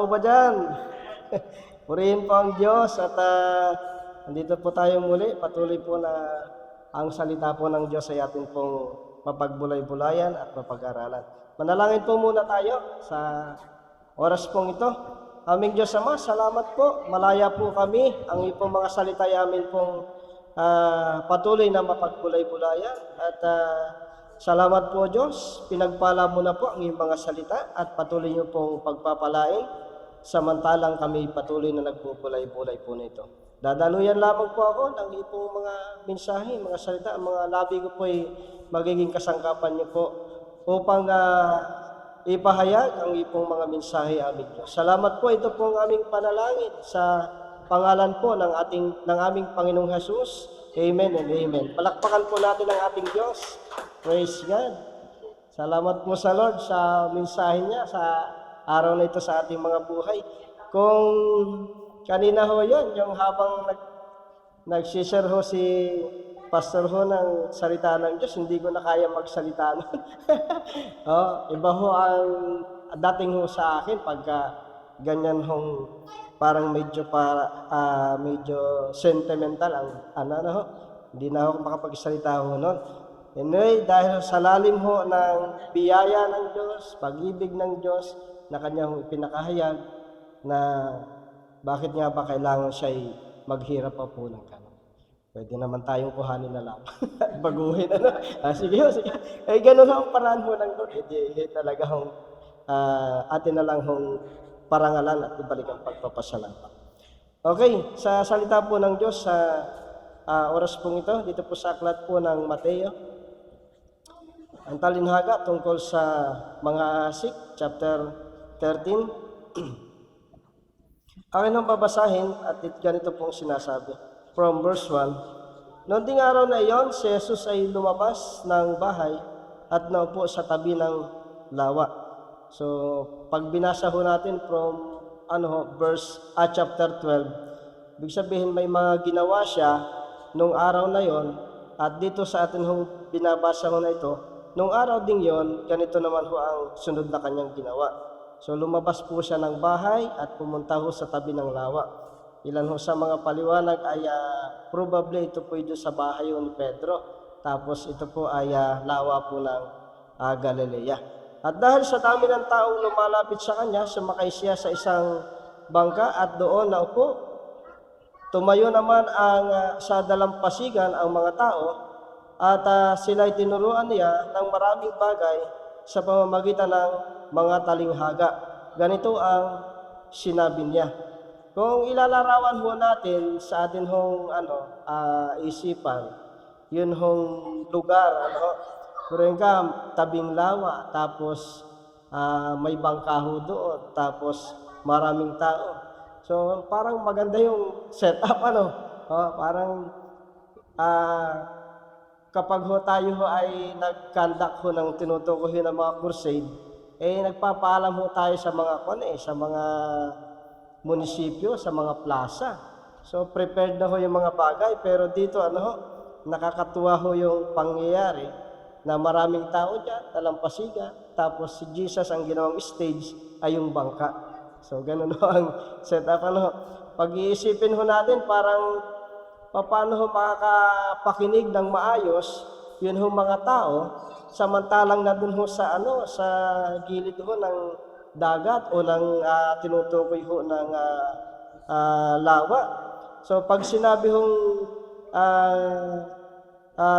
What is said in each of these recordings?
po ba dyan? Purihin po ang Diyos at nandito po tayo muli. Patuloy po na ang salita po ng Diyos ay atin pong mapagbulay-bulayan at mapag-aralan. Manalangin po muna tayo sa oras pong ito. Aming Diyos Ama, salamat po. Malaya po kami. Ang ipong mga salita ay amin pong patuloy na mapagbulay-bulayan. At salamat po Diyos. Pinagpala mo na po ang iyong mga salita at patuloy niyo pong pagpapalain. Samantalang kami patuloy na nagbubulay-bulay po nito. Dadaluyan lamang po ako ng ipong mga mensahe, mga salita. Ang mga labi ko po ay magiging kasangkapan niyo po upang ipahayag ang ipong mga mensahe aming Diyos. Salamat po, ito po ang aming panalangin sa pangalan po ng aming Panginoong Jesus. Amen and amen. Palakpakan po natin ang ating Diyos. Praise God. Salamat po sa Lord sa mensahe niya sa araw na ito sa ating mga buhay. Kung kanina ho yun, yung habang nag-share ho si Pastor ho ng salita ng Diyos, hindi ko na kaya magsalita nun. Iba ho ang dating ho sa akin pagka ganyan hong parang medyo sentimental ang ho. Hindi na ako makapagsalita ho nun. Anyway, dahil sa lalim ho ng biyaya ng Diyos, pag-ibig ng Diyos na kanya hong ipinakahayag na bakit nga ba kailangan siya'y maghirap pa po ng kanon. Pwede naman tayong kuhanin na lang. Baguhin, sige. Ganun ang paraan ho ng Lord. Talaga hong atin na lang hong parangalan at ibalik ang pagpapasalamat. Okay, sa salita po ng Diyos sa oras pong ito, dito po sa aklat po ng Mateo, ang talinhaga tungkol sa mga asik, chapter 13. Akin ang babasahin at ganito pong sinasabi. From verse 1, noong ding araw na iyon, si Jesus ay lumabas ng bahay at naupo sa tabi ng lawa. So, pag binasa ho natin from chapter 12, ibig sabihin may mga ginawa siya nung araw na yon at dito sa atin hong binabasa ho na ito, nung araw ding yon, ganito naman ho ang sunod na kanyang ginawa. So, lumabas po siya ng bahay at pumunta ho sa tabi ng lawa. Ilan ho sa mga paliwanag ay probably ito po doon sa bahay ni Pedro. Tapos ito po ay lawa po ng Galilea. At dahil sa dami ng taong lumalapit sa kanya, sumakay siya sa isang bangka at doon naupo. Tumayo naman sa dalampasigan ang mga tao at sila'y tinuruan niya ng maraming bagay sa pamamagitan ng mga talinghaga. Ganito ang sinabi niya. Kung ilalarawan ho natin sa atin hong isipan, yun hong lugar, meron ka tabing lawa, tapos may bangka ho doon, tapos maraming tao. So parang maganda yung setup, parang kapag ho tayo ho ay nag-conduct ho ng tinutukoy ng mga crusade, nagpapaalam ho tayo sa mga munisipyo, sa mga plaza. So, prepared na ho yung mga bagay. Pero dito, nakakatuwa ho yung pangyayari na maraming tao dyan, talampasiga. Tapos si Jesus ang ginawang stage ay yung bangka. So, ganun ho ang setup. Pag-iisipin ho natin, parang paano ho makakapakinig ng maayos, yun ho mga tao, samantalang na dun ho sa gilid ho ng dagat o ng tinutukoy ho ng lawa. So pag sinabi hong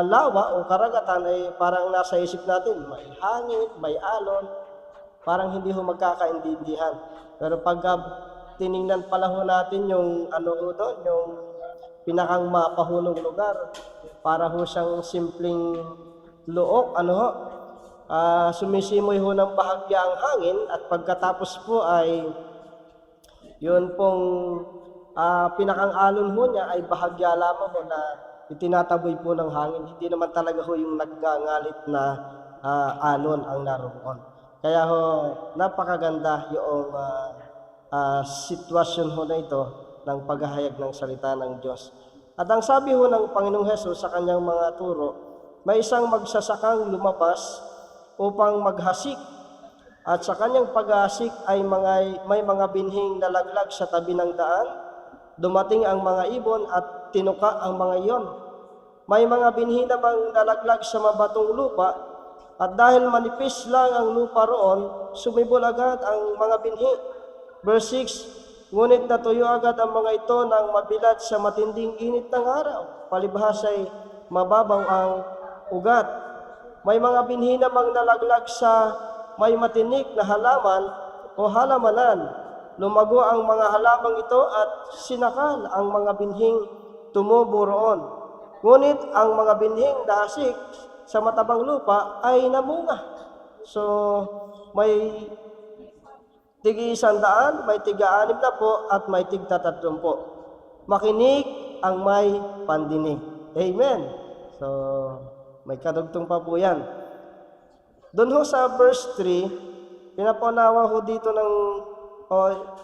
lawa o karagatan ay parang nasa isip natin, may hangin, may alon, parang hindi ho magkakaintindihan. Pero pag tiningnan pala ho natin yung doon, yung pinakang mapahulong lugar, para ho siyang simpleng luok, sumisimoy ho ng bahagya ang hangin at pagkatapos po ay yun pong pinakang alon ho niya ay bahagya lamang ho na itinataboy po ng hangin. Hindi naman talaga ho yung nagngangalit na alon ang naroon. Kaya ho, napakaganda yung sitwasyon ho na ito ng paghahayag ng salita ng Diyos. At ang sabi ho ng Panginoong Hesus sa kanyang mga turo, may isang magsasakang lumabas upang maghasik At sa kanyang pag-aasik ay may mga binhing nalaglag sa tabi ng daan. Dumating ang mga ibon at tinuka ang mga iyon. May mga binhi namang nalaglag sa mabatong lupa, at dahil manipis lang ang lupa roon, sumibol agad ang mga binhi. Verse 6, ngunit natuyo agad ang mga ito nang mabilad sa matinding init ng araw. Palibhas ay mababaw ang ugat. May mga binhi namang nalaglag sa may matinik na halaman o halamanan. Lumago ang mga halamang ito at sinakal ang mga binhing tumubo roon. Ngunit ang mga binhing dasik sa matabang lupa ay namunga. So, may tig-100, may tig-60 at may tig-30. Makinig ang may pandinig. Amen. So, may kadugtong pa po yan. Doon ho sa verse 3, pinapanawa ho dito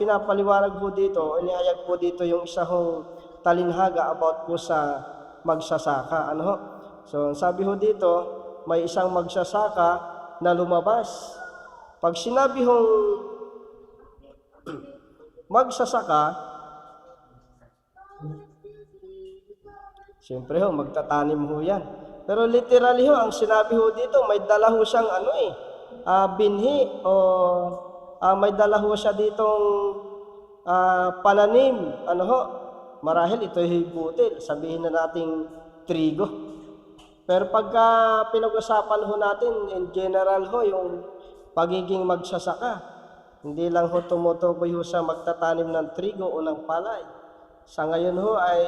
pinapaliwanag ho dito, inihayag po dito yung isa hong talinhaga about po sa magsasaka. Ano ho? So, sabi ho dito, may isang magsasaka na lumabas. Pag sinabi hong magsasaka, siyempre ho, magtatanim ho yan. Pero literally ho, ang sinabi ho dito, may dala ho siyang binhi o may dala ho siya ditong pananim. Ano ho? Marahil ito ay butil, sabihin na nating trigo. Pero pagka pinag-usapan ho natin, in general ho, yung pagiging magsasaka, hindi lang ho tumutukoy ho sa magtatanim ng trigo o ng palay. Sa ngayon ho ay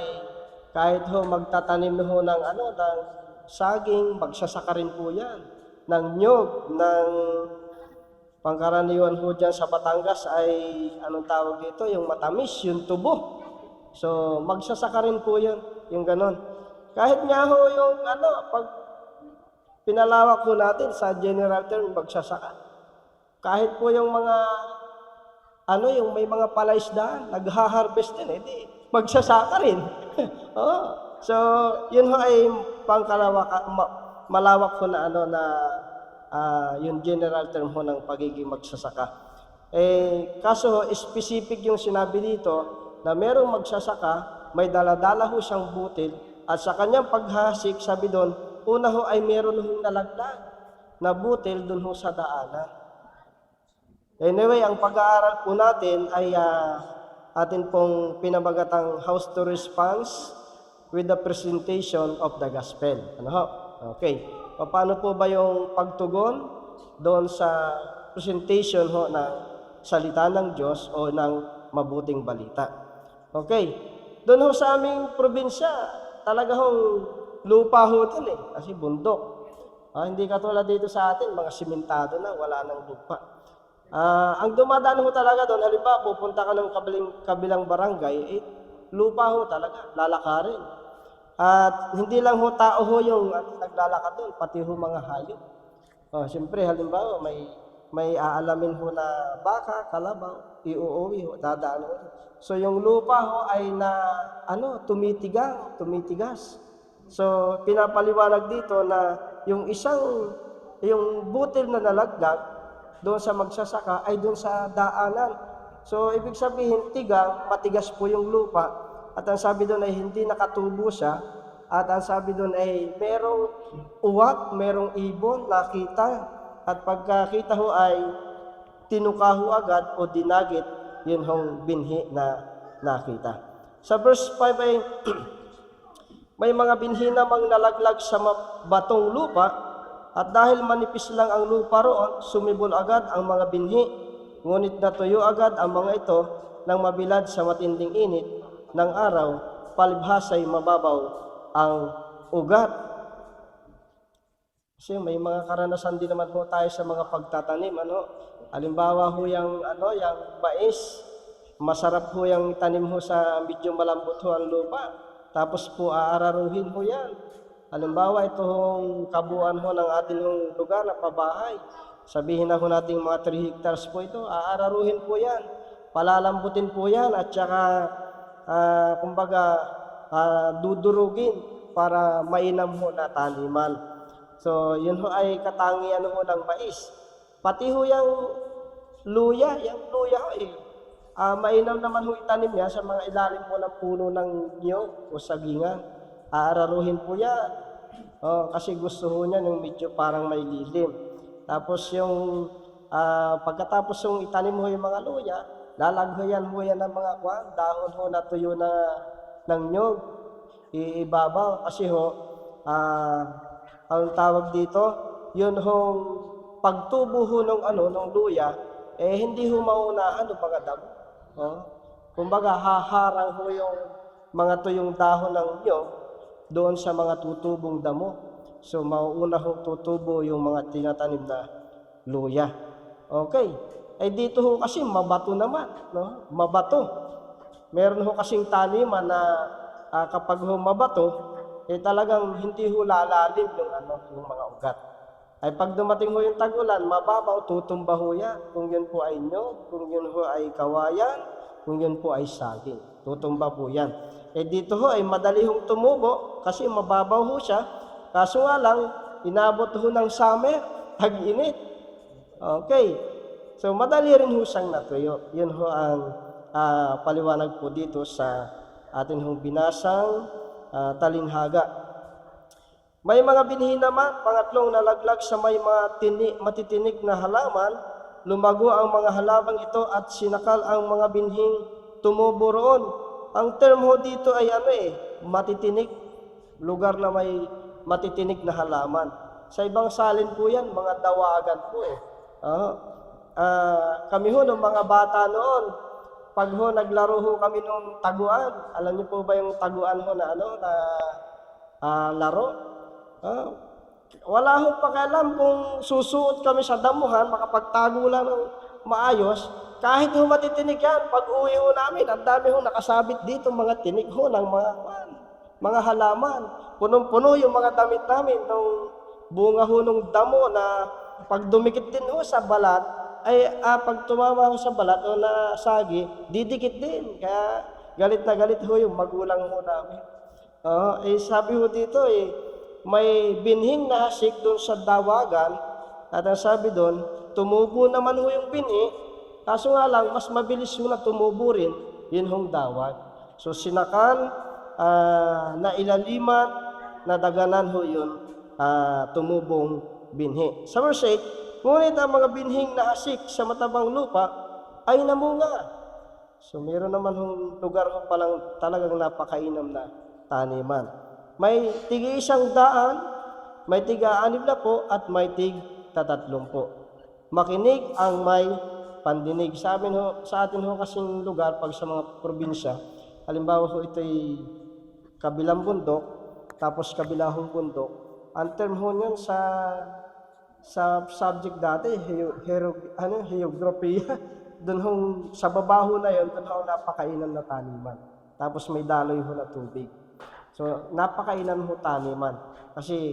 kahit ho magtatanim ho ng ng saging, magsasaka rin po yan. Ng nyog, ng pangkaraniwan ho dyan sa Batangas ay anong tawag dito? Yung matamis, yung tubo. So, magsasaka rin po yun, yung ganon. Kahit nga ho yung pag pinalawak po natin sa general term, magsasaka. Kahit po yung mga, yung may mga palaisdaan, nagha-harvest din, magsasaka rin. Oh. So, yun ho ay malawak ho na yung general term ho ng pagiging magsasaka. Kaso ho, specific yung sinabi dito, na merong magsasaka, may daladala ho siyang butil, at sa kanyang paghasik, sabi doon, una ho ay meron hong nalaglag na butil doon ho sa daanan. Anyway, ang pag-aaral po natin ay atin pong pinabagatang House to Response with the presentation of the gospel. Ano ho? Okay. Paano po ba yung pagtugon doon sa presentation ho ng salita ng Diyos o ng mabuting balita? Okay. Doon ho sa aming probinsya, talaga hong lupa ho dun kasi bundok. Hindi katulad dito sa atin, mga simentado na, wala nang lupa. Ang dumadaan ho talaga doon, halimbawa pupunta ka ng kabilang barangay, lupa ho talaga, lalakarin. At hindi lang ho tao ho yung naglalakad doon, pati ho mga hayop. Siyempre, halimbawa, may aalamin ho na baka, kalabaw, iuuwi ho, dadaan ho. So, yung lupa ho ay tumitigas. So, pinapaliwanag dito na yung butil na nalagdag doon sa magsasaka ay doon sa daanan. So, ibig sabihin, matigas po yung lupa. At ang sabi doon ay hindi nakatubo siya. At ang sabi doon ay merong uwak, merong ibon, nakita. At pagkakita ho ay tinuka ho agad o dinagit yun hong binhi na nakita. Sa verse 5 ay may mga binhi namang nalaglag sa batong lupa, at dahil manipis lang ang lupa roon, sumibol agad ang mga binhi. Ngunit natuyo agad ang mga ito nang mabilad sa matinding init ng araw, palibhas ay mababaw ang ugat. Kasi may mga karanasan din naman ho tayo sa mga pagtatanim. Halimbawa ho yung mais, masarap ho yung tanim ho sa medyo malambot ho ang lupa. Tapos po aararuhin ho yan. Halimbawa ito hong kabuuan ho ng ating lugar na pabahay. Sabihin na ho natin mga 3 hectares po ito, aararuhin po yan. Palalambutin po yan at saka dudurugin para mainam ho na taniman. So, yun ho ay katangian ho ng mais. Pati ho yung luya, yung luya ho eh. Mainam naman ho itanim niya sa mga ilalim po ng puno ng niyog o sagingan. Aararuhin po yan. Kasi gusto ho niya yung medyo parang may lilim. Tapos yung pagkatapos yung itanim ho yung mga luya, lalagyan ho yan ng mga dahon ho na tuyo na ng niyog. Iibabaw kasi ho, ang tawag dito, yun hong pagtubo ho ng luya, hindi ho maunahan ng mga damo. Kumbaga, haharang ho yung mga tuyong dahon ng niyog doon sa mga tutubong damo. So, mauuna ho tutubo yung mga tinatanim na luya. Okay. Dito ho kasi mabato naman. No? Mabato. Meron ho kasing taniman na kapag ho mabato, talagang hindi ho lalalim yung mga ugat. Pag dumating ho yung tag-ulan, mababaw, tutumba ho yan. Kung yun po ay nyog, kung yun ho ay kawayan, kung yun po ay saging. Tutumba po yan. Dito ho ay madali hong tumubo kasi mababaw ho siya. Kaso nga lang, inabot ho ng summer, tag-init. Okay. So, madali rin ho siyang natuyo. Yun ho ang paliwanag po dito sa atin hong binasang talinghaga. May mga binhi naman, pangatlong nalaglag sa may matitinik na halaman, lumago ang mga halamang ito at sinakal ang mga binhing tumubo roon. Ang term ho dito ay matitinik, lugar na may matitinik na halaman. Sa ibang salin po yan, mga dawagan po kami ho, ng mga bata noon, pag ho naglaro ho kami nung taguan, alam niyo po ba yung taguan ho na laro? Wala hong pakialam kung susuot kami sa damuhan, makapagtago lang ng maayos, kahit ho matitinig yan, pag uwi ho namin, ang dami ho nakasabit dito, mga tinig ho ng mga halaman. Punong-puno yung mga damit namin, ng bunga ho ng damo na pag dumikit din ho sa balat, pag tumama ho sa balat o na sagi, didikit din. Kaya galit na galit ho yung magulang ho namin. Sabi ho dito may binhing nahasik doon sa dawagan at ang sabi doon, tumubo naman ho yung binhi, kaso nga lang, mas mabilis ho na tumubo rin, yun hong dawag. So sinakan, na ilaliman, na daganan ho yun, tumubong binhi. Sa verse 8, ngunit ang mga binhing nahasik sa matabang lupa ay namunga. So meron naman hong lugar ho palang talagang napakainam na taniman. May tig-100, may tig-60, at may tig-30. Makinig ang may pandinig. Sa atin ho kasing lugar, pag sa mga probinsya, halimbawa ho ito'y kabilang bundok, tapos kabilahong bundok. Ang term ho niyan sa subject dati, geography. Doon ho, sa babaho na yun, doon ho napakainan na taniman. Tapos may daloy ho na tubig. So, napakainan ho taniman. Kasi,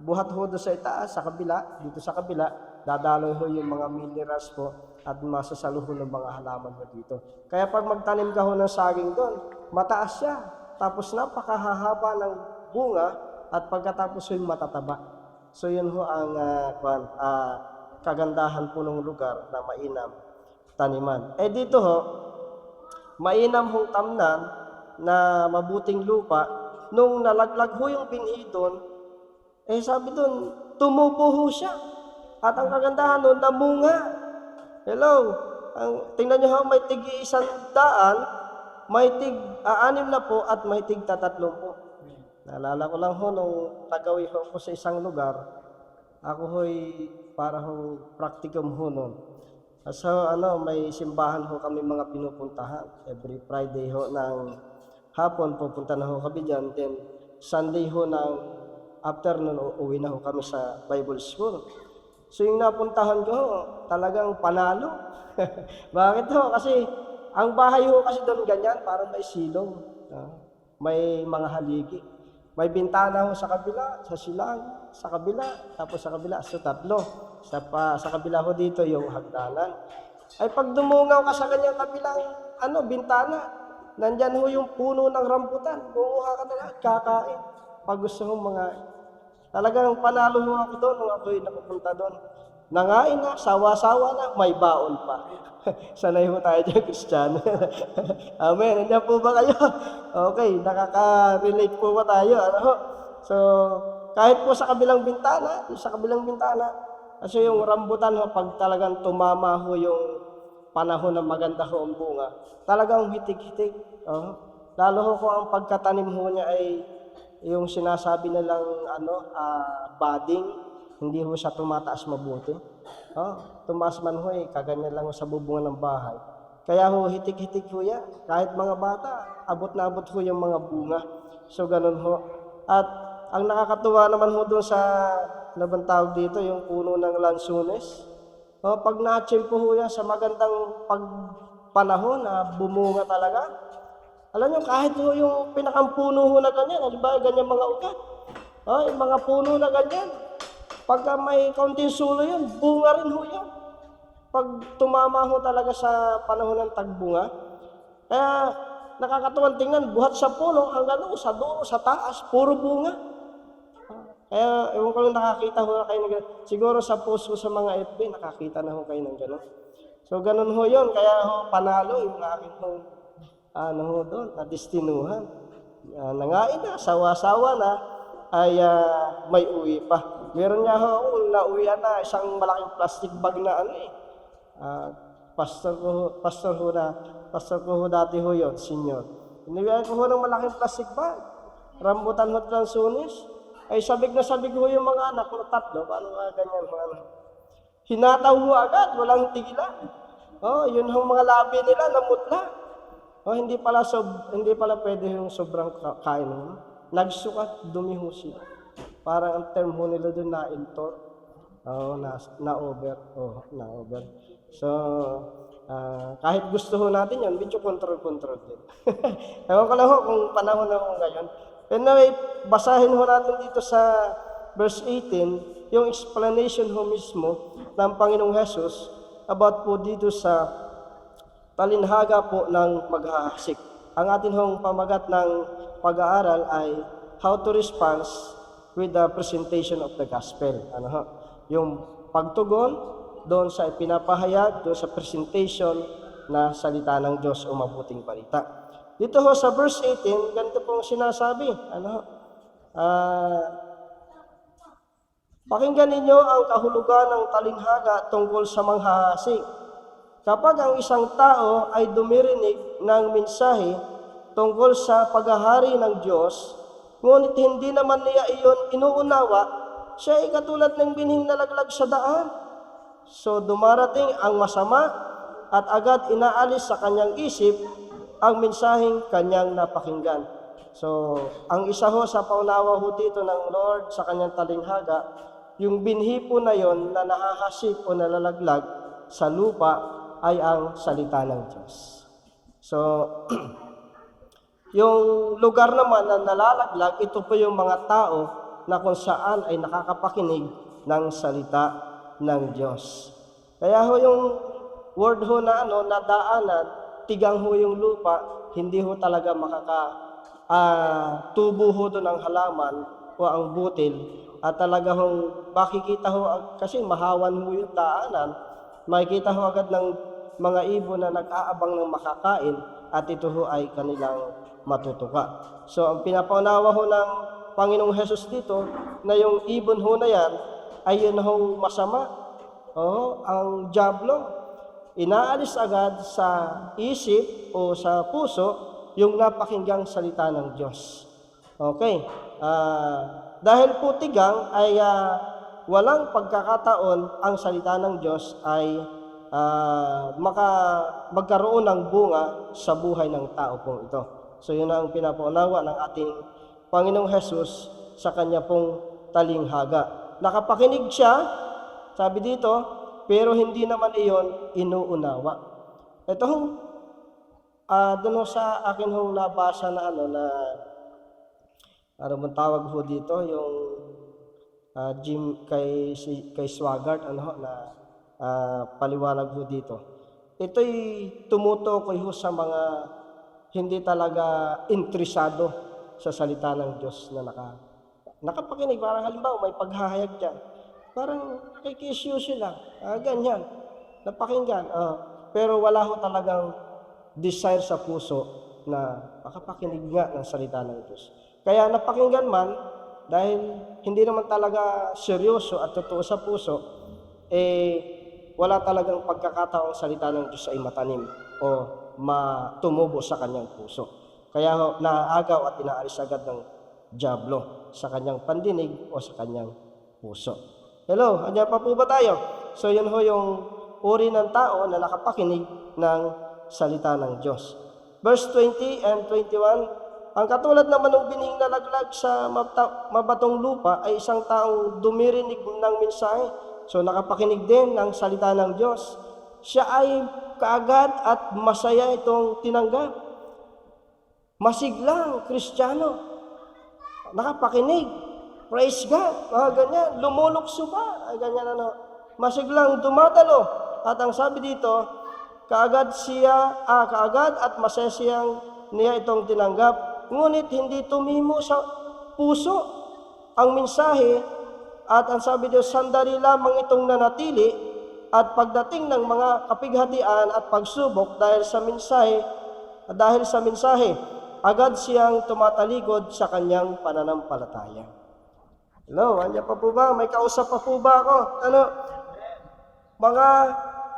buhat ho doon sa itaas, sa kabila, dito sa kabila, dadaloy ho yung mga minerals po at masasalo ho ng mga halaman ho dito. Kaya pag magtanim ka ho ng saging doon, mataas siya. Tapos napakahahaba ng bunga at pagkatapos ho yung matataba. So, yun ho ang kagandahan po ng lugar na mainam taniman. Dito ho, mainam hong tamnan na mabuting lupa, nung nalaglag ho yung binhi doon, sabi doon, tumubo ho siya. At ang kagandahan doon, namunga. Hello, tingnan nyo ho, may tig-100, may tig-60 at may tig-30. Naalala ko lang ho, nung tagawi ho ko sa isang lugar, ako ho'y para ho practicum ho noon. So, may simbahan ho kami mga pinupuntahan. Every Friday ho ng hapon, pupunta na ho kami dyan. Then, Sunday ho ng afternoon, uwi na ho kami sa Bible School. So, yung napuntahan ko ho, talagang panalo. Bakit ho? Kasi, ang bahay ho kasi doon ganyan, parang may silong. May mga haligi. May bintana ho sa kabila, sa silang, sa kabila, tapos sa kabila, so tatlo. Sa kabila ho dito yung hagdanan. Pag dumungaw ka sa kanyang kabilang bintana, nandyan ho yung puno ng rambutan. Kumuha ka na lahat, kakain. Pag gusto mong talagang panalo ho ako doon nung ako'y napupunta doon. Nangain na, sawa-sawa na, may baon pa. Sanay ho tayo dyan, Kristiyano. Amen. Nandiyan po ba kayo? Okay, nakaka-relate po ba tayo? Ano ho? So, kahit po sa kabilang bintana, kasi yung rambutan ho, pag talagang tumama ho yung panahon ng maganda ho ang bunga, talagang hitik-hitik. Lalo ho kung ang pagkatanim ho niya ay yung sinasabi nilang budding, hindi ho siya tumataas mabuti. Tumaas man ho kaganyan lang ho sa bubungan ng bahay. Kaya ho, hitik-hitik ho yan. Kahit mga bata, abot na abot ho yung mga bunga. So, ganun ho. At ang nakakatuwa naman ho doon sa, ano bang tawag dito, yung puno ng lansunes. Pag na-achieve po ho yan sa magandang panahon na bumunga talaga, alam nyo, kahit ho yung pinakampuno ho na ganyan, halimbawa ganyan mga ugat, yung mga puno na ganyan, pagka may kaunting sulo yun, bunga rin ho yun. Pag tumama ho talaga sa panahon ng tagbunga, kaya nakakatuwang tingnan, buhat sa puno hanggang sa dulo, sa taas, puro bunga. Kaya ewan ko lang nakakita ho na kayo ng gano'n. Siguro sa post ko sa mga FB, nakakita na ho kayo ng gano'n. So ganun ho yun, kaya ho panalo yung aking doon, na destinuhan. Nangain na, sawa-sawa na, ay may uwi pa. Meron nga ho, nauwian na isang malaking plastic bag na pastor ko ho dati ho yun, senior. Iniwian ko ho ng malaking plastic bag. Rambutan ho lansunes. Ay sabig na sabig ho yung mga anak ko, tatlo, paano nga ganyan mga anak. Hinataw ho agad, walang tigilan. Yun ho mga labi nila, namutla. Hindi pala pwede yung sobrang kain mo. Nagsukat, dumi ho sila. Parang ang term ho nila doon na intor. Na-over. So, kahit gusto ho natin yan, medyo control din. Ewan ko lang ho kung panahon na ho ngayon. Anyway, basahin ho natin dito sa verse 18, yung explanation ho mismo ng Panginoong Jesus about po dito sa talinhaga po ng maghahasik. Ang atin hong pamagat ng pag-aaral ay how to respond with the presentation of the gospel. Yung pagtugon doon sa ipinapahayag, doon sa presentation na salita ng Diyos o mabuting balita. Dito ho sa verse 18, ganito pong sinasabi. Pakinggan ninyo ang kahulugan ng talinghaga tungkol sa manghahasik. Kapag ang isang tao ay dumirinig ng mensahe tungkol sa paghahari ng Diyos, ngunit hindi naman niya iyon inuunawa, siya ay katulad ng binhing nalaglag sa daan. So dumarating ang masama at agad inaalis sa kanyang isip ang mensaheng kanyang napakinggan. So ang isa ho sa paunawa ho dito ng Lord sa kanyang talinghaga, yung binhi po na yon na nahahasik o nalalaglag sa lupa ay ang salita ng Diyos. So, yung lugar naman na nalalaglag, ito po yung mga tao na kung saan ay nakakapakinig ng salita ng Diyos. Kaya ho yung word ho na nadaanan, tigang ho yung lupa, hindi ho talaga tubo ho doon ang halaman o ang butil, at talaga hong makikita ho, kasi mahawan ho yung daanan, makikita ho agad ng mga ibon na nag-aabang ng makakain at ito ho ay kanilang matutuka. So ang pinapaunawa ho ng Panginoong Hesus dito na yung ibon ho na yan ay yun ho masama. Ang diablo, inaalis agad sa isip o sa puso yung napakinggang salita ng Diyos. Okay. Dahil po tigang ay walang pagkakataon ang salita ng Diyos ay magkaroon ng bunga sa buhay ng tao pong ito. So yun ang pinapaunawa ng ating Panginoong Hesus sa kanya pong talinghaga. Nakapakinig siya, sabi dito, pero hindi naman iyon inuunawa. Ito doon sa akin hong nabasa na ano bang tawag ho dito, yung Jim kay Swaggart, na paliwanag ho dito. Ito'y tumutukoy ho sa mga hindi talaga interesado sa salita ng Diyos na nakapakinig. Parang halimbawa may paghahayag dyan. Parang kikisyosi lang. Ganyan. Napakinggan. Pero wala ho talagang desire sa puso na makapakinig nga ng salita ng Diyos. Kaya napakinggan man, dahil hindi naman talaga seryoso at totoo sa puso, wala talagang pagkakataong salita ng Diyos ay matanim o matumubo sa kanyang puso. Kaya ho, naaagaw at inaalis agad ng dyablo sa kanyang pandinig o sa kanyang puso. Hello, andyan pa po ba tayo? So yun ho yung uri ng tao na nakapakinig ng salita ng Diyos. Verse 20 and 21, ang katulad naman ng binhing na laglag sa mabatong lupa ay isang taong dumirinig ng mensahe. So nakapakinig din ng salita ng Diyos. Siya ay kaagad at masaya itong tinanggap. Masiglang Kristiyano, nakapakinig. Praise God, ganyan, lumulukso pa, ganyan masiglang dumadalo. At ang sabi dito, kaagad at masaya siyang niya itong tinanggap, ngunit hindi tumimo sa puso ang mensahe, at ang sabi dito, sandali lamang itong nanatili, at pagdating ng mga kapighatian at pagsubok dahil sa mensahe, agad siyang tumatalikod sa kanyang pananampalataya. Hello, andyan pa po ba? May kausap pa po ba ako? Mga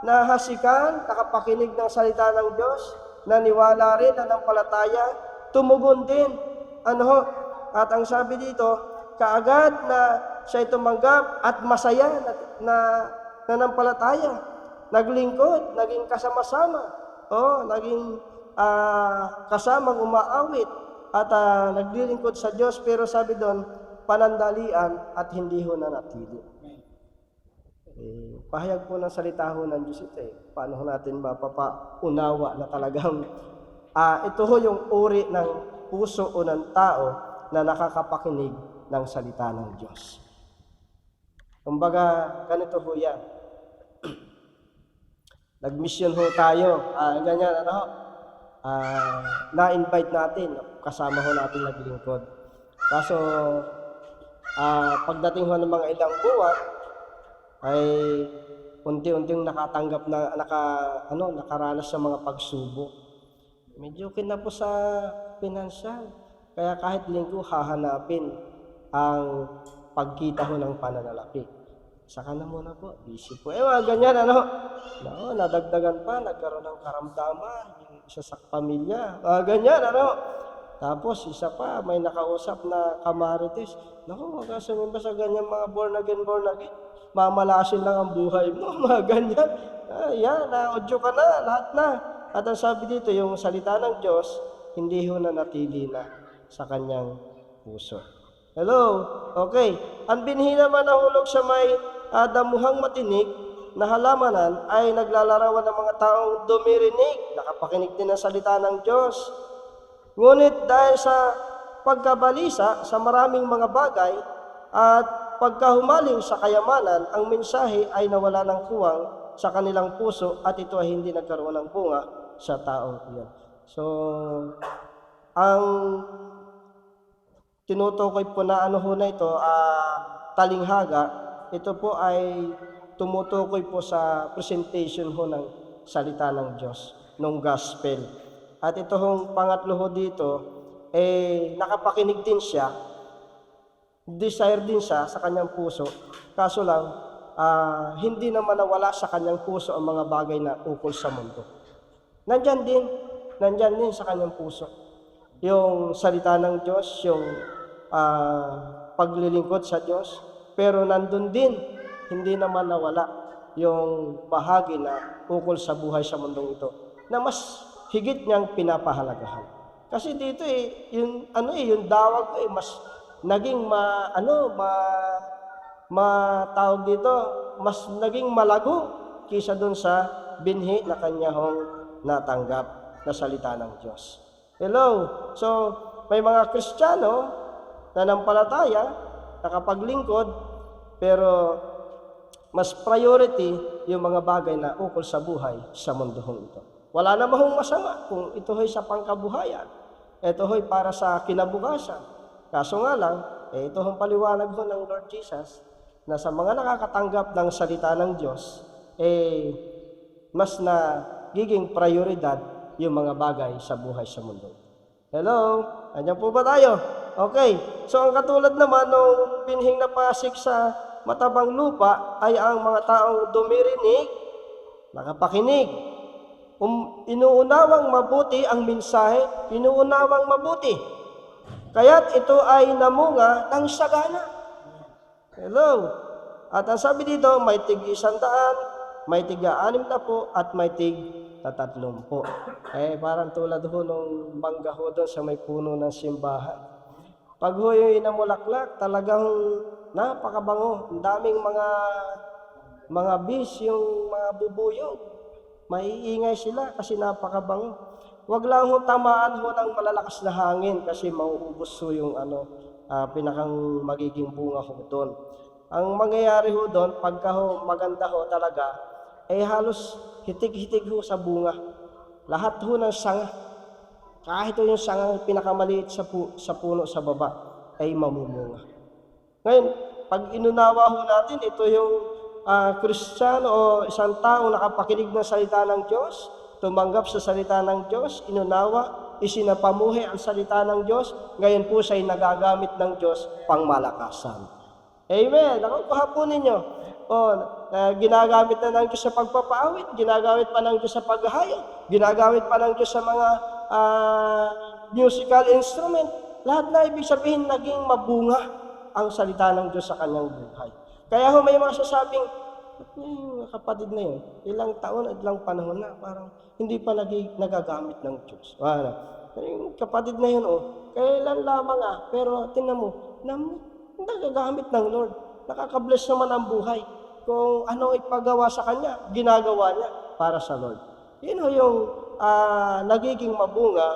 nahasikan, nakapakinig ng salita ng Diyos, naniwala rin, nanampalataya, tumugon din. At ang sabi dito, kaagad na siya tumanggap at masaya na nanampalataya, naglingkod, naging kasama-sama, naging kasamang umaawit at naglilingkod sa Diyos, pero sabi doon, panandalian at hindi ho nanatili. Pahayag po ng salita ho ng Diyos ito. Paano ho natin mapapaunawa na talagang ito ho yung uri ng puso o ng tao na nakakapakinig ng salita ng Diyos. Kumbaga, ganito ho yan. Nag-mission ho tayo. Ganyan, na-invite natin. Kasama ho natin naglingkod. Kaso, pagdating ho ng mga ilang buwan, ay unti-unting nakatanggap na nakaranas sa mga pagsubok. Medyo kinapo sa pinansyal. Kaya kahit linggo hahanapin ang pagkita ho ng pananalapi. Saka na muna po, busy po. Ganyan nadagdagan pa, nagkaroon ng karamdaman, yung isa sa pamilya. Ganyan, Tapos, isa pa, may nakausap na kamarites. Magkasamin ba sa ganyan mga born again? Mamalasin lang ang buhay mo, mga ganyan. Na-audio ka na, lahat na. At ang sabi dito, yung salita ng Diyos, hindi ho nanatili na sa kanyang puso. Hello? Okay. Ang binhi naman na hulog sa may damuhang matinik na halamanan ay naglalarawan ng mga taong dumirinig, nakapakinig din ng salita ng Diyos. Ngunit dahil sa pagkabalisa sa maraming mga bagay at pagkahumaling sa kayamanan, ang mensahe ay nawala ng kuwang sa kanilang puso at ito ay hindi nagkaroon ng bunga sa taong iyon. So, ang tinutukoy po na na ito, talinghaga, ito po ay tumutukoy po sa presentation ho ng salita ng Diyos, ng gospel. At ito hong pangatlo ho dito, nakapakinig din siya, desire din siya sa kanyang puso, kaso lang, hindi naman nawala sa kanyang puso ang mga bagay na ukol sa mundo. Nandyan din sa kanyang puso. Yung salita ng Diyos, yung paglilingkod sa Diyos, pero nandun din, hindi naman nawala yung bahagi na ukol sa buhay sa mundong ito, na mas higit niyang pinapahalagahan. Kasi dito yung dawag mas naging tawag dito, mas naging malago kaysa dun sa binhi na kanya hong natanggap na salita ng Diyos. Hello? So, may mga Kristiyano na nampalataya, nakapaglingkod, pero mas priority yung mga bagay na ukol sa buhay sa mundong ito. Wala namang masama kung ito ay sa pangkabuhayan. Ito ay para sa kinabukasan. Kaso nga lang, ito ang paliwanag ho ng Lord Jesus, na sa mga nakakatanggap ng salita ng Diyos, mas nagiging prioridad yung mga bagay sa buhay sa mundo. Hello? Andiyan po ba tayo? Okay. So ang katulad naman nung binhing na pasik sa matabang lupa ay ang mga taong dumirinig, nakapakinig, inuunawang mabuti ang mensahe, inuunawang mabuti. Kaya't ito ay namunga ng sagana. Hello? At ang sabi dito, may tig 100, may tig 60, at may tig 30. Parang tulad ho nung mangga ho doon sa may puno ng simbahan. Pag ho yung inamulaklak, talagang napakabango. Ang daming mga bis, yung mga bubuyog. Maiingay sila kasi napakabango. Huwag lang ho tamaan ho ng malalakas na hangin kasi mauubos ho yung pinakang magiging bunga ho doon. Ang mangyayari ho doon, pagka ho maganda ho talaga, halos hitig-hitig ho sa bunga. Lahat ho ng sanga, kahit ho yung sanga pinakamaliit sa puno sa baba, ay mamumunga. Ngayon, pag inunawa ho natin, ito yung Kristiyano o isang tao nakapakinig ng salita ng Diyos, tumanggap sa salita ng Diyos, inunawa, isinapamuhi ang salita ng Diyos, ngayon po siya'y nagagamit ng Diyos pang malakasan. Amen. Nakukuha po ninyo. Ginagamit na ng Diyos sa pagpapaawit, ginagamit pa ng Diyos sa paghahayo, ginagamit pa ng Diyos sa mga musical instrument. Lahat na ibig sabihin naging mabunga ang salita ng Diyos sa kanyang buhay. Kaya may mga sasabing, yung kapatid na yun, ilang taon at ilang panahon na, parang hindi pa nagagamit ng Diyos. Yung kapatid na yun, kailan lamang pero tingnan mo, nagagamit ng Lord. Nakaka-bless naman ang buhay. Kung ano ipagawa sa Kanya, ginagawa niya para sa Lord. Yun yung nagiging mabunga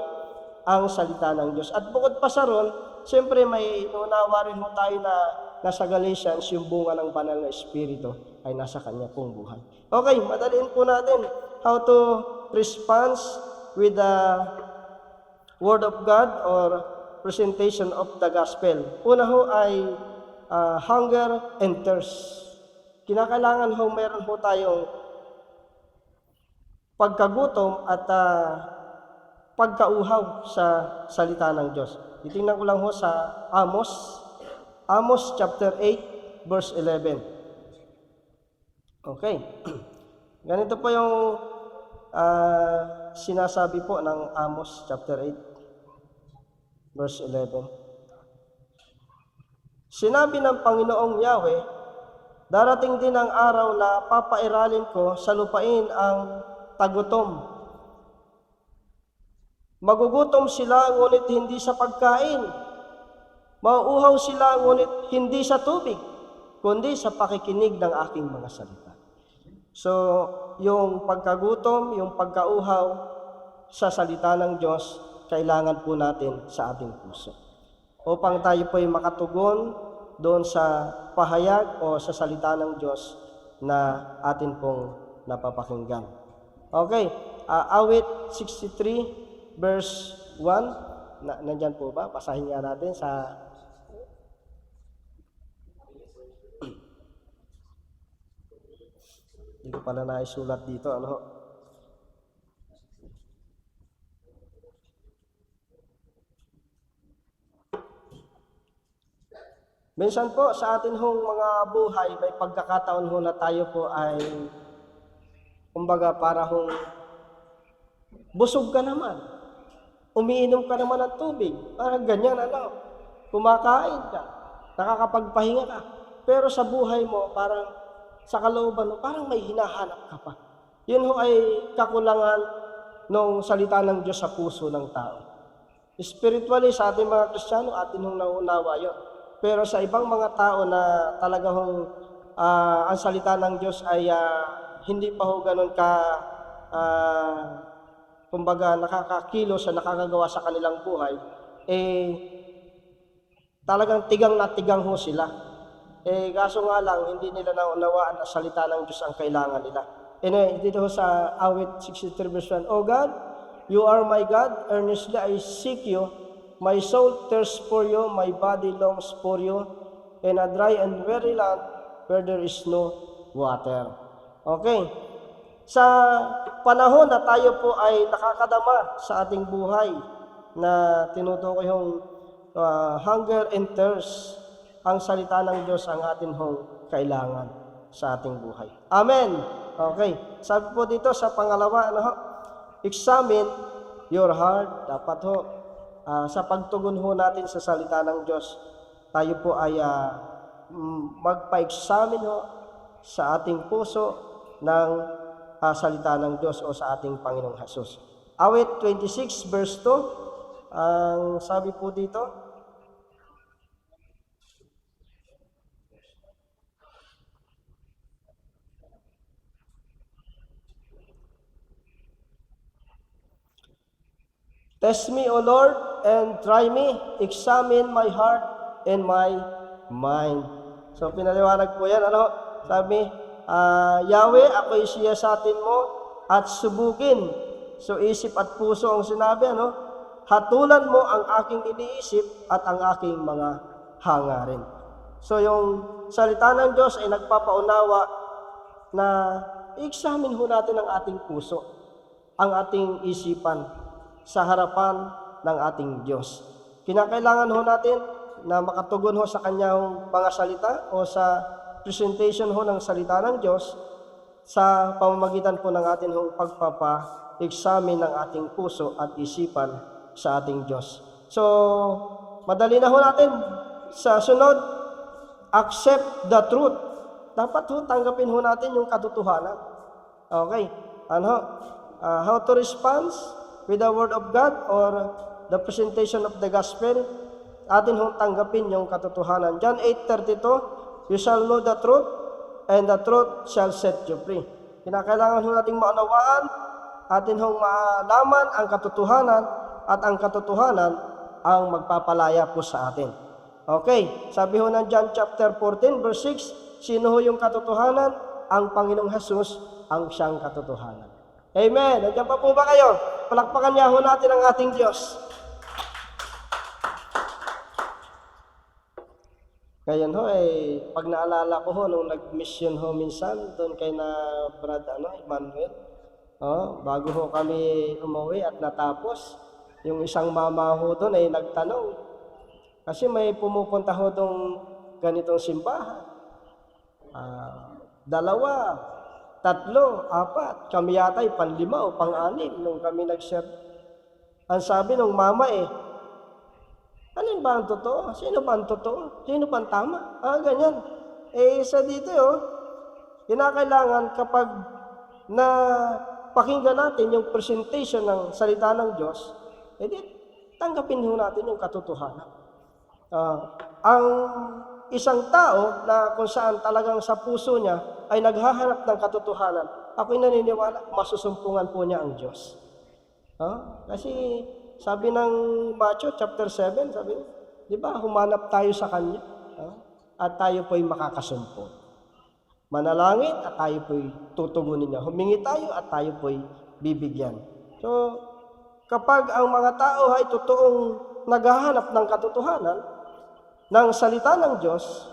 ang salita ng Diyos. At bukod pa sa ron, siyempre may inunawa rin mo tayo na nasa Galatians, yung bunga ng banal na Espiritu ay nasa Kanya pong buhay. Okay, madaliin po natin how to respond with the Word of God or presentation of the Gospel. Una ho ay hunger and thirst. Kinakailangan ho meron ho tayong pagkagutom at pagkauhaw sa salita ng Diyos. Titingnan ko lang ho sa Amos chapter 8 verse 11. Okay. Ganito po yung sinasabi po ng Amos chapter 8 verse 11. Sinabi ng Panginoong Yahweh, darating din ang araw na papairalin ko sa lupain ang tagutom. Magugutom sila ngunit hindi sa pagkain. Mauuhaw sila ngunit hindi sa tubig, kundi sa pakikinig ng aking mga salita. So, yung pagkagutom, yung pagkauhaw sa salita ng Diyos, kailangan po natin sa ating puso. Upang tayo po ay makatugon doon sa pahayag o sa salita ng Diyos na atin pong napapakinggan. Okay, awit 63 verse 1, nandyan po ba? Basahin nga natin sa... Hindi ko pala naisulat dito, Minsan po sa atin hong mga buhay, may pagkakataon ho na tayo po ay, kumbaga para hong busog ka naman. Umiinom ka naman ng tubig. Parang ganyan, kumakain ka, nakakapagpahinga ka. Pero sa buhay mo, parang sa kalooban mo, parang may hinahanap ka pa. Yun ho ay kakulangan ng salita ng Diyos sa puso ng tao. Spiritually, sa ating mga Kristiyano, atin hong nauunawa yun. Pero sa ibang mga tao na talagang ang salita ng Diyos ay hindi pa ho ganun ka, kumbaga nakakakilos sa nakakagawa sa kanilang buhay, talagang tigang na tigang ho sila. Kaso nga lang, hindi nila naunawaan na salita ng Diyos ang kailangan nila. Anyway, dito sa awit 63 verse 1, O God, you are my God, earnestly I seek you. My soul thirsts for you, my body longs for you, in a dry and weary land where there is no water. Okay. Sa panahon na tayo po ay nakakadama sa ating buhay na tinutukoy yung hunger and thirst, ang salita ng Diyos ang atin hong kailangan sa ating buhay. Amen. Okay. Sabi po dito sa pangalawa, examine your heart. Dapat sa pagtugon natin sa salita ng Diyos, tayo po ay magpa-examine sa ating puso ng salita ng Diyos o sa ating Panginoong Hesus. Awit 26 verse 2, ang sabi po dito, Test me, O Lord, and try me. Examine my heart and my mind. So, pinaliwanag po yan. Sabi, Yahweh, ako'y siyasatin mo at subukin. So, isip at puso ang sinabi, hatulan mo ang aking iniisip at ang aking mga hangarin. So, yung salita ng Diyos ay nagpapaunawa na i-examine natin ang ating puso, ang ating isipan, sa harapan ng ating Diyos. Kinakailangan natin na makatugon sa kanyang mga salita o sa presentation ng salita ng Diyos sa pamamagitan po ng ating pagpapa-examine ng ating puso at isipan sa ating Diyos. So, madali na natin sa sunod, accept the truth. Dapat tanggapin natin yung katotohanan. Okay. How to respond with the Word of God or the presentation of the Gospel, atin tanggapin yung katotohanan. John 8:32, you shall know the truth, and the truth shall set you free. Kinakailangan nating maunawaan, atin malaman ang katotohanan, at ang katotohanan ang magpapalaya po sa atin. Okay, sabi ng John chapter 14, verse 6, sino yung katotohanan? Ang Panginoong Hesus ang siyang katotohanan. Amen. Nandiyan pa po ba kayo? Palakpakan niya natin ang ating Diyos. Ngayon pag naalala ko nung nag-mission minsan doon kay na Brad Emmanuel, bago kami umuwi at natapos, yung isang mama doon ay nagtanong. Kasi may pumupunta doon ganitong simbahan. 2, 3, 4, kami yata 5 o 6 nung kami nag-share. Ang sabi ng mama alin ba ang totoo? Sino ba ang totoo? Sino ba ang tama? Ganyan. Isa dito kinakailangan kapag na pakinggan natin yung presentation ng salita ng Diyos, tanggapin natin yung katotohanan. Ang isang tao na kung saan talagang sa puso niya ay naghahanap ng katotohanan, ako'y naniniwala, masusumpungan po niya ang Diyos. Kasi sabi ng Matthew chapter 7, sabi, di ba, humanap tayo sa Kanya, at tayo po'y makakasumpong. Manalangin at tayo po'y tutugunin niya. Humingi tayo at tayo po'y bibigyan. So, kapag ang mga tao ay totoong naghahanap ng katotohanan, ng salita ng Diyos,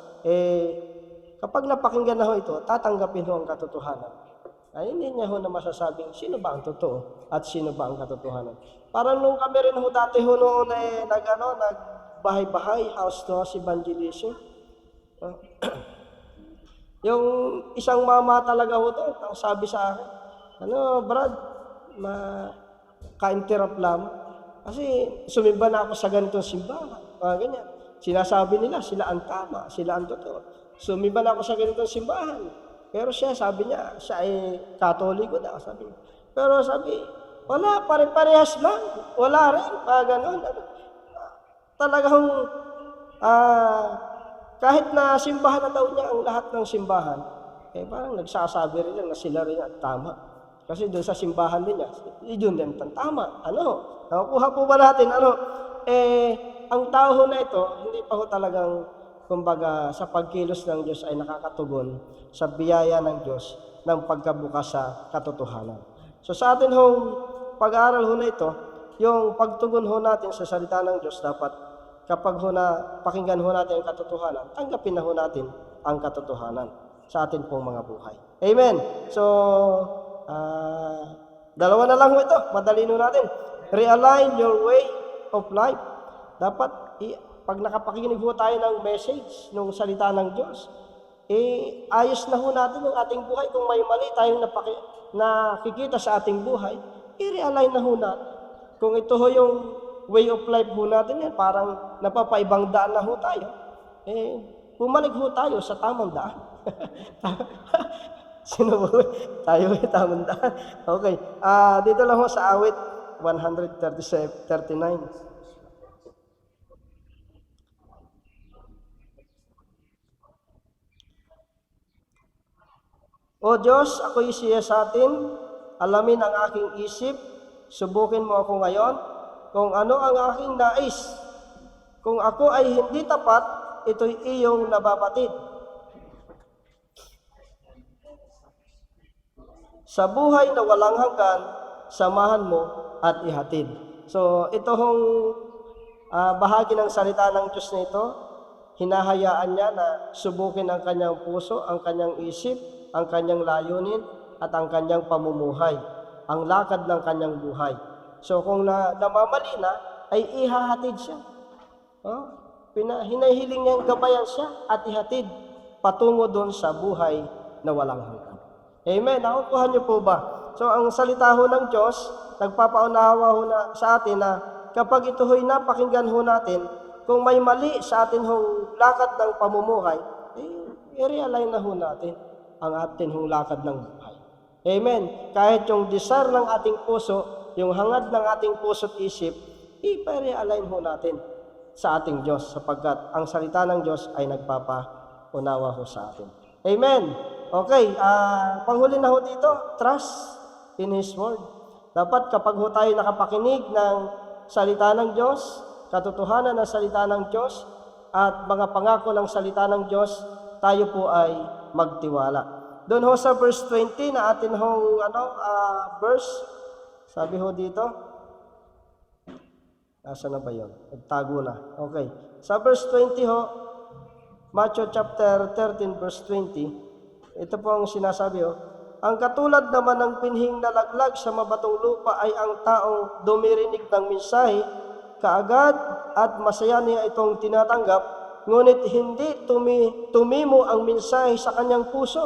kapag napakinggan na ito, tatanggapin ang katotohanan. Ay, hindi niya na masasabing sino ba ang totoo at sino ba ang katotohanan. Parang nung kami rin dati noon nagbahay-bahay, house to house evangelism. Yung isang mama talaga ang sabi sa akin, Brad, ka-interrupt lang. Kasi sumimba na ako sa ganitong simbahan. Ganyan. Sinasabi nila, sila ang tama, sila ang totoo. Sumimba na ako sa ganitong simbahan. Pero sabi niya, siya ay Katoliko daw, sabi niya. Pero sabi, wala, pare-parehas lang. Wala rin, gano'n. Talagang, kahit na simbahan na daw niya ang lahat ng simbahan, parang nagsasabi rin lang na sila rin ang tama. Kasi doon sa simbahan din niya, yun din ang tama. Nakukuha po ba natin, ang tao na ito, hindi pa talagang, kumbaga, sa pagkilos ng Diyos ay nakakatugon sa biyaya ng Diyos ng pagkabukas sa katotohanan. So sa atin pag-aaral na ito, yung pagtugon natin sa salita ng Diyos, dapat kapag pakinggan natin ang katotohanan, tanggapin na natin ang katotohanan. sa atin pong mga buhay. Amen. So, dalawa na lang ito. Madali natin. Realign your way of life. Dapat, pag nakapakinig ho tayo ng message, ng salita ng Diyos, ayos na ho natin yung ating buhay. Kung may mali tayong nakikita sa ating buhay, i-realign na ho natin. Kung ito ho yung way of life ho natin yan, parang napapaibang daan na ho tayo, bumalik ho tayo sa tamang daan. Tayo ay tamang daan. Okay. Dito lang ho sa awit 139. O Diyos, ako'y siya sa atin, alamin ang aking isip, subukin mo ako ngayon, kung ano ang aking nais. Kung ako ay hindi tapat, ito'y iyong nababatid. Sa buhay na walang hanggan, samahan mo at ihatid. So, ito hong bahagi ng salita ng Diyos na ito, hinahayaan niya na subukin ang kanyang puso, ang kanyang isip, ang kanyang layunin, at ang kanyang pamumuhay, ang lakad ng kanyang buhay. So, kung namamali na, ay ihahatid siya. Hinahiling niyang gabayan siya at ihatid patungo doon sa buhay na walang hanggan. Amen. Nakukuha niyo po ba? So, ang salita ho ng Diyos, nagpapaunawa ho na sa atin na kapag ito ho'y napakinggan ho natin, kung may mali sa atin hong lakad ng pamumuhay, i-realign na ho natin ang atin hong lakad ng buhay. Amen. Kahit yung desire ng ating puso, yung hangad ng ating puso at isip, i-realign ho natin sa ating Diyos sapagkat ang salita ng Diyos ay nagpapaunawa ho sa atin. Amen. Okay, panghuli na ho dito, trust in His Word. Dapat kapag ho tayo nakapakinig ng salita ng Diyos, katotohanan ng salita ng Diyos, at mga pangako ng salita ng Diyos, tayo po ay magtiwala. Doon ho sa verse 20 na atin hong verse, sabi ho dito, nasa na ba yun? Nagtago na. Okay. Sa verse 20 ho, Matthew chapter 13 verse 20, ito po ang sinasabi ho, ang katulad naman ng pinhing nalaglag sa mabatong lupa ay ang taong dumirinig ng mensahe, kaagad at masaya niya itong tinatanggap, ngunit hindi tumimo ang mensahe sa kanyang puso.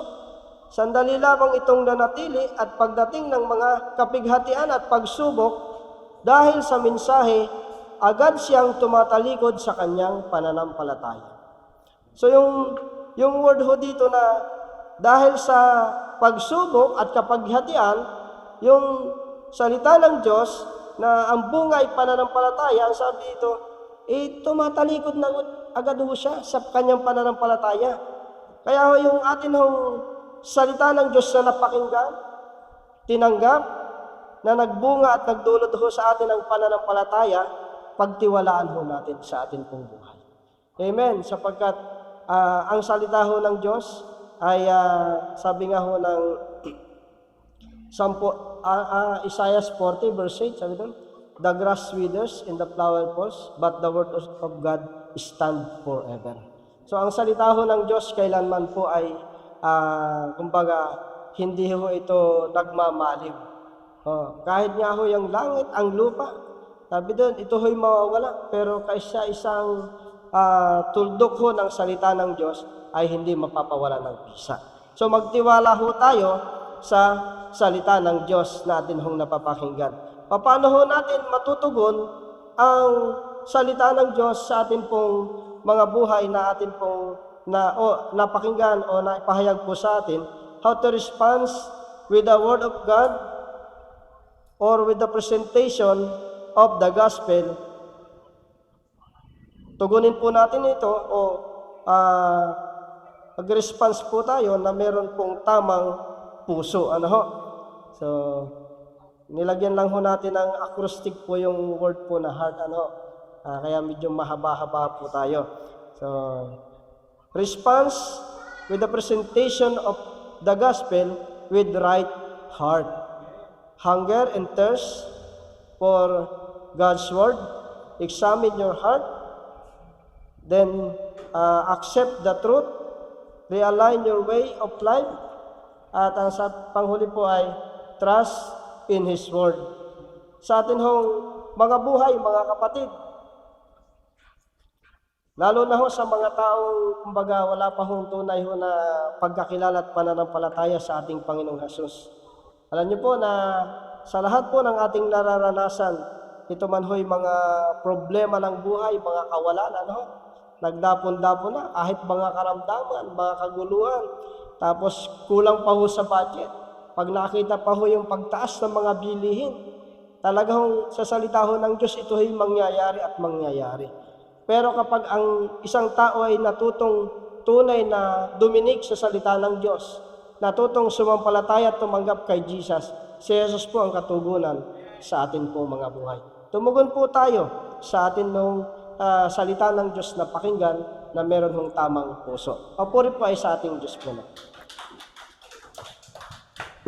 Sandali lamang itong nanatili at pagdating ng mga kapighatian at pagsubok, dahil sa mensahe, agad siyang tumatalikod sa kanyang pananampalataya. So yung word ho dito na dahil sa pagsubok at kapighatian, yung salita ng Diyos na ang bunga ay pananampalataya, ang sabi dito, tumatalikod na agad ho siya sa kanyang pananampalataya. Kaya ho yung atin hong salita ng Diyos na napakinggan, tinanggap, na nagbunga at nagdulot ho sa atin ang pananampalataya, pagtiwalaan ho natin sa atin pong buhay. Amen. Sapagkat ang salita ho ng Diyos ay sabi nga ho ng Isaiah 40 verse 8, sabi doon, the grass withers and the flower falls, but the word of God stand forever. So ang salita ho ng Diyos kailanman po ay kumbaga hindi ho ito nagmamaliw. Kahit nga ho yung langit, ang lupa, sabi doon, ito ho'y mawawala, pero kaysa isang tuldok ho ng salita ng Diyos ay hindi mapapawala ng bisa. So magtiwala ho tayo sa salita ng Diyos na atin hong napapakinggan. Paano ho natin matutugon ang salita ng Diyos sa atin pong mga buhay na atin pong napakinggan o naipahayag po sa atin? How to respond with the Word of God or with the presentation of the gospel. Tugunin po natin ito o mag-response po tayo na meron pong tamang puso. Ano ho? So, nilagyan lang ho natin ng acrostic po yung word po na heart. Ano? Kaya medyo mahaba-haba po tayo. So, response with the presentation of the gospel with right heart. Hunger and thirst for God's word. Examine your heart. Then, accept the truth. realign your way of life. At ang sa panghuli po ay trust in His Word. Sa atin hong mga buhay, mga kapatid, lalo na ho sa mga taong kumbaga wala pa hong tunay ho na pagkakilala at pananampalataya sa ating Panginoong Hesus. Alam niyo po na sa lahat po ng ating nararanasan, ito man ho'y mga problema ng buhay, mga kawalan, nagdapon-dapon na, kahit mga karamdaman, mga kaguluhan, tapos kulang pa ho sa budget. Pag nakita pa ho yung pagtaas ng mga bilihin, talagang sa salita ho ng Diyos, ito ay mangyayari at mangyayari. Pero kapag ang isang tao ay natutong tunay na duminig sa salita ng Diyos, natutong sumampalataya at tumanggap kay Jesus, si Jesus po ang katugunan sa atin po mga buhay. Tumugon po tayo sa atin nung salita ng Diyos na pakinggan na meron hong tamang puso. Papuri po ay sa ating Diyos po.